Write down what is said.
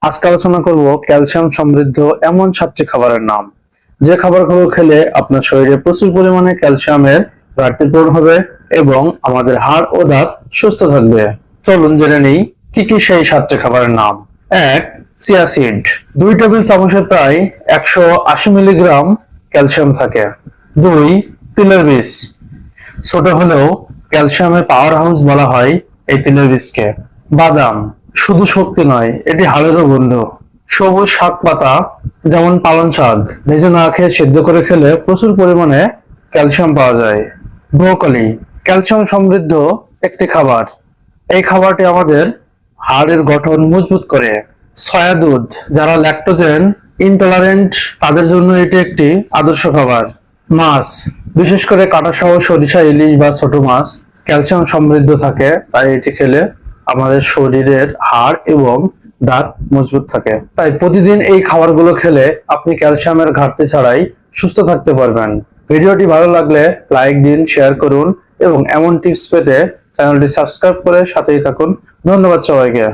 আজকে আলোচনা করব ক্যালসিয়াম সমৃদ্ধ এমন 7টি খাবারের নাম, যে খাবারগুলো খেলে আপনার শরীরে প্রচুর পরিমাণে ক্যালসিয়ামের ঘাটতি পূরণ হবে এবং আমাদের হাড় ও দাঁত সুস্থ থাকবে। চলুন জেনে নিই কি কি সেই 7টি খাবারের নাম। 1. Chia seed. 2 টেবিল চামচে প্রায় 180 মিলিগ্রাম ক্যালসিয়াম থাকে। 2. তিলের বীজ। ছোট হলেও ক্যালসিয়ামের পাওয়ার হাউস বলা হয় এই তিলের বীজকে। বাদাম শুধু শক্তি নয়, এটি হাড়েরও বন্ধু। সবুজ শাক পাতা যেমন পালং শাক ভেজে না খেয়ে সিদ্ধ করে খেলে প্রচুর পরিমাণে ক্যালসিয়াম পাওয়া যায়। ব্রোকলি ক্যালসিয়াম সমৃদ্ধ একটি খাবার। এই খাবারটি আমাদের হাড়ের গঠন মজবুত করে। সয়া দুধ, যারা ল্যাকটোজেন ইনটলারেন্ট তাদের জন্য এটি একটি আদর্শ খাবার। মাছ, বিশেষ করে কাঁটাসহ সরিষা, ইলিশ বা ছোট মাছ ক্যালসিয়াম সমৃদ্ধ থাকে, তাই এটি খেলে আমাদের শরীরের হাড় এবং দাঁত মজবুত থাকে। তাই প্রতিদিন এই খাবারগুলো খেলে আপনি ক্যালসিয়ামের ঘাটতি ছাড়াই সুস্থ থাকতে পারবেন। ভিডিওটি ভালো লাগলে লাইক দিন, শেয়ার করুন এবং এমন টিপস পেতে চ্যানেলটি সাবস্ক্রাইব করে সাথেই থাকুন। ধন্যবাদ সবাইকে।